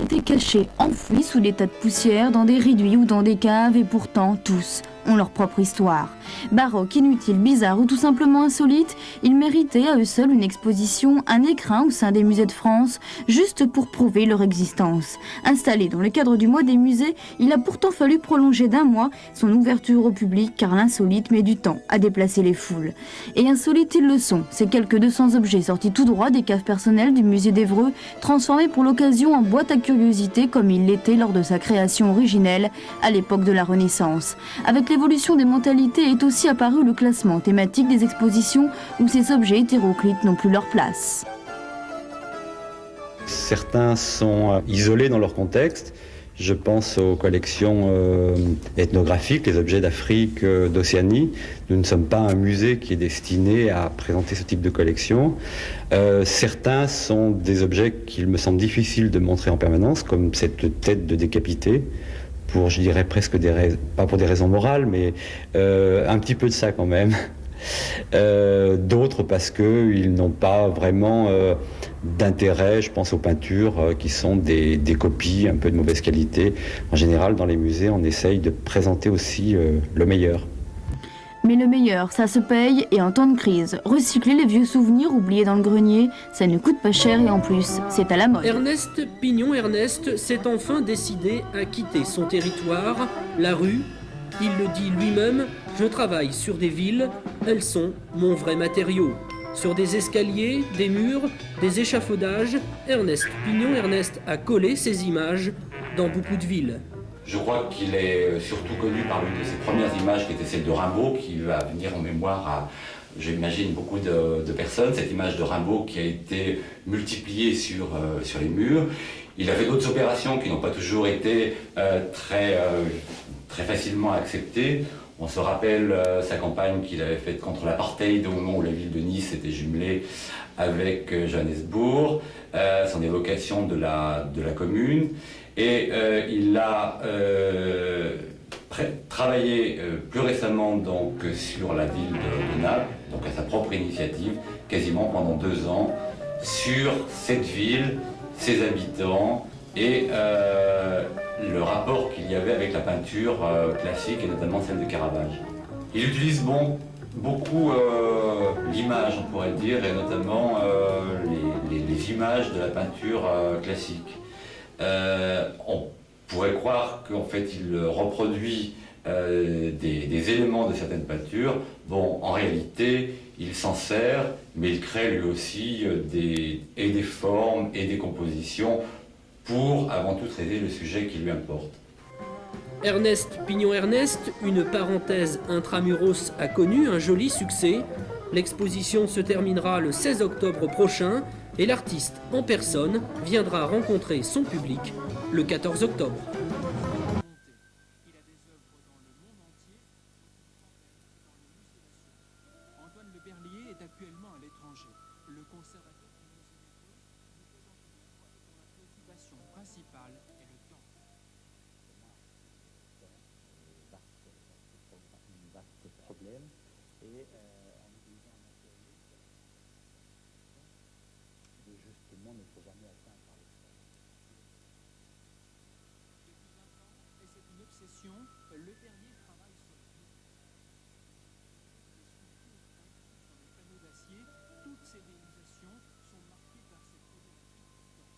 été cachés, enfouis sous des tas de poussière, dans des réduits ou dans des caves, et pourtant, tous ont leur propre histoire. Baroque, inutile, bizarre ou tout simplement insolite, ils méritaient à eux seuls une exposition, un écrin au sein des musées de France, juste pour prouver leur existence. Installé dans le cadre du mois des musées, il a pourtant fallu prolonger d'1 mois son ouverture au public car l'insolite met du temps à déplacer les foules. Et insolites ils le sont, ces quelques 200 objets sortis tout droit des caves personnelles du musée d'Évreux, transformés pour l'occasion en boîte à curiosités comme il l'était lors de sa création originelle à l'époque de la Renaissance. Avec l'évolution des mentalités est aussi apparu le classement thématique des expositions où ces objets hétéroclites n'ont plus leur place. Certains sont isolés dans leur contexte. Je pense aux collections ethnographiques, les objets d'Afrique, d'Océanie. Nous ne sommes pas un musée qui est destiné à présenter ce type de collection. Certains sont des objets qu'il me semble difficile de montrer en permanence, comme cette tête de décapité, pour, je dirais, presque pas pour des raisons morales, mais un petit peu de ça quand même. D'autres parce qu'ils n'ont pas vraiment d'intérêt. Je pense aux peintures qui sont des copies un peu de mauvaise qualité. En général, dans les musées, on essaye de présenter aussi le meilleur. Mais le meilleur, ça se paye et en temps de crise. Recycler les vieux souvenirs oubliés dans le grenier, ça ne coûte pas cher et en plus, c'est à la mode. Ernest Pignon-Ernest s'est enfin décidé à quitter son territoire, la rue. Il le dit lui-même, je travaille sur des villes, elles sont mon vrai matériau. Sur des escaliers, des murs, des échafaudages, Ernest Pignon-Ernest a collé ses images dans beaucoup de villes. Je crois qu'il est surtout connu par l'une de ses premières images qui était celle de Rimbaud, qui va venir en mémoire à, j'imagine, beaucoup de personnes. Cette image de Rimbaud qui a été multipliée sur les murs. Il a fait d'autres opérations qui n'ont pas toujours été très facilement acceptées. On se rappelle sa campagne qu'il avait faite contre l'apartheid au moment où la ville de Nice était jumelée avec Johannesburg, son évocation de la commune. Et il a travaillé plus récemment donc, sur la ville de Naples, donc à sa propre initiative, quasiment pendant 2 ans, sur cette ville, ses habitants et le rapport qu'il y avait avec la peinture classique et notamment celle de Caravage. Il utilise beaucoup l'image, on pourrait dire, et notamment les images de la peinture classique. On pourrait croire qu'en fait il reproduit des éléments de certaines peintures. Bon, en réalité, il s'en sert, mais il crée lui aussi des formes et des compositions pour avant tout traiter le sujet qui lui importe. Ernest Pignon-Ernest, une parenthèse intramuros a connu un joli succès. L'exposition se terminera le 16 octobre prochain et l'artiste en personne viendra rencontrer son public le 14 octobre. Antoine Le Berlier est actuellement à l'étranger. Le conservateur du musée la préoccupation principale est le temps. Un vaste problème et en utilisant un matériau de justement ne faut jamais atteindre par l'extérieur. Depuis 20 ans, et c'est une obsession, Le Berlier travaille sur la vie. Sur les panneaux d'acier, toutes ces réalisations sont marquées par cette problématique du temps.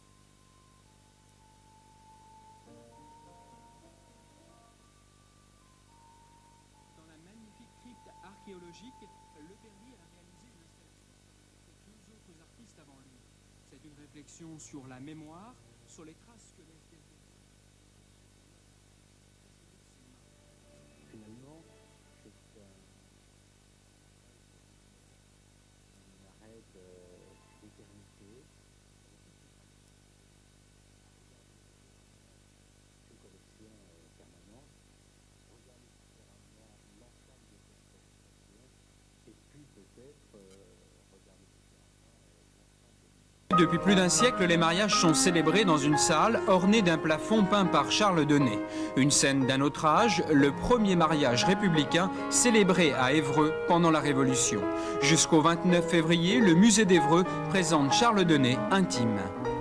Dans la magnifique crypte archéologique, Le Berlier a réalisé une installation avec 2 autres artistes avant lui. C'est une réflexion sur la mémoire, sur les traces que laisse derrière. Finalement, c'est un arrêt d'éternité. Une collection permanente. Regarder différemment l'ensemble de cette collection et puis peut-être regarder différemment l'ensemble de... Depuis plus d'un siècle, les mariages sont célébrés dans une salle ornée d'un plafond peint par Charles Denay. Une scène d'un autre âge, le premier mariage républicain célébré à Évreux pendant la Révolution. Jusqu'au 29 février, le musée d'Évreux présente Charles Denay intime.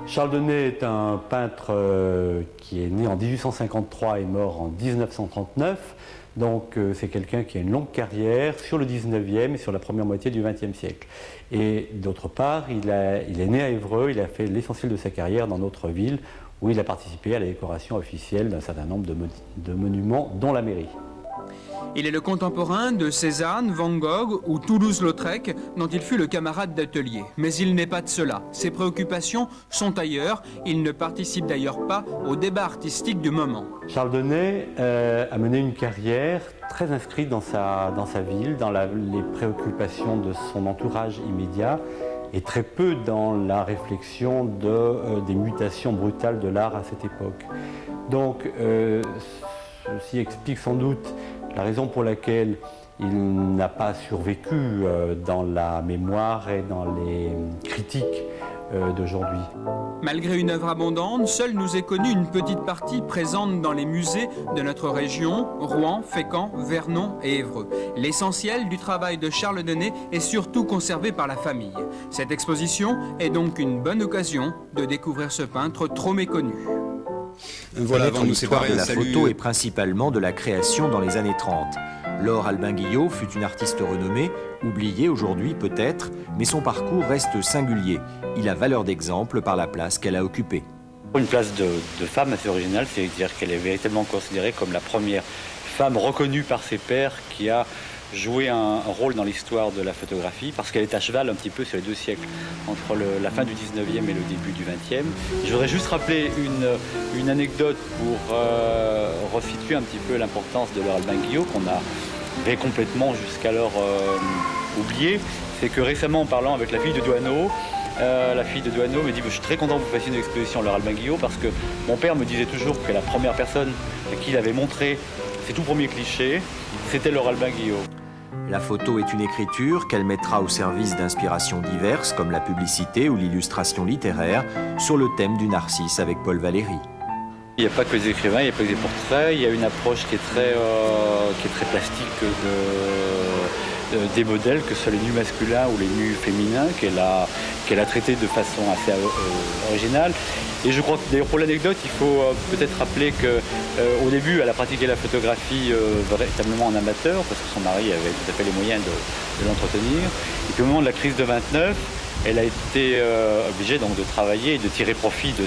Charles Denay est un peintre qui est né en 1853 et mort en 1939. Donc c'est quelqu'un qui a une longue carrière sur le 19e et sur la première moitié du 20e siècle. Et d'autre part, il est né à Évreux, il a fait l'essentiel de sa carrière dans notre ville, où il a participé à la décoration officielle d'un certain nombre de monuments, dont la mairie. Il est le contemporain de Cézanne, Van Gogh ou Toulouse-Lautrec, dont il fut le camarade d'atelier. Mais il n'est pas de cela. Ses préoccupations sont ailleurs. Il ne participe d'ailleurs pas au débat artistique du moment. Charles Denay a mené une carrière très inscrite dans sa ville, dans les préoccupations de son entourage immédiat, et très peu dans la réflexion des mutations brutales de l'art à cette époque. Donc, ceci explique sans doute la raison pour laquelle il n'a pas survécu dans la mémoire et dans les critiques d'aujourd'hui. Malgré une œuvre abondante, seule nous est connue une petite partie présente dans les musées de notre région, Rouen, Fécamp, Vernon et Évreux. L'essentiel du travail de Charles Denay est surtout conservé par la famille. Cette exposition est donc une bonne occasion de découvrir ce peintre trop méconnu. Voilà, avant de nous séparer, la photo est principalement de la création dans les années 30. Laure Albin-Guillot fut une artiste renommée, oubliée aujourd'hui peut-être, mais son parcours reste singulier. Il a valeur d'exemple par la place qu'elle a occupée. Une place de femme assez originale, c'est-à-dire qu'elle est véritablement considérée comme la première femme reconnue par ses pairs qui a joué un rôle dans l'histoire de la photographie, parce qu'elle est à cheval un petit peu sur les deux siècles, entre la fin du 19e et le début du 20e. Je voudrais juste rappeler une anecdote pour resituer un petit peu l'importance de Laure Albin-Guillot, qu'on avait complètement jusqu'alors oublié. C'est que récemment, en parlant avec la fille de Doisneau, me dit « Je suis très content que vous fassiez une exposition Laure Albin-Guillot, parce que mon père me disait toujours que la première personne à qui il avait montré ses tout premiers clichés, c'était Laure Albin-Guillot. » La photo est une écriture qu'elle mettra au service d'inspirations diverses, comme la publicité ou l'illustration littéraire, sur le thème du narcisse avec Paul Valéry. Il n'y a pas que les écrivains, il n'y a pas que des portraits, il y a une approche qui est très plastique des modèles, que ce soit les nus masculins ou les nus féminins, qu'elle a traité de façon assez originale. Et je crois que d'ailleurs pour l'anecdote, il faut peut-être rappeler qu'au début, elle a pratiqué la photographie véritablement en amateur, parce que son mari avait tout à fait les moyens de l'entretenir. Et puis au moment de la crise de 29, elle a été obligée donc de travailler et de tirer profit de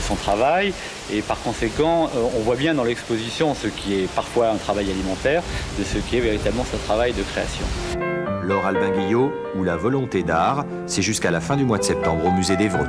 son travail. Et par conséquent, on voit bien dans l'exposition ce qui est parfois un travail alimentaire, de ce qui est véritablement son travail de création. Laure Albin-Guillot ou la volonté d'art, c'est jusqu'à la fin du mois de septembre au musée d'Évreux.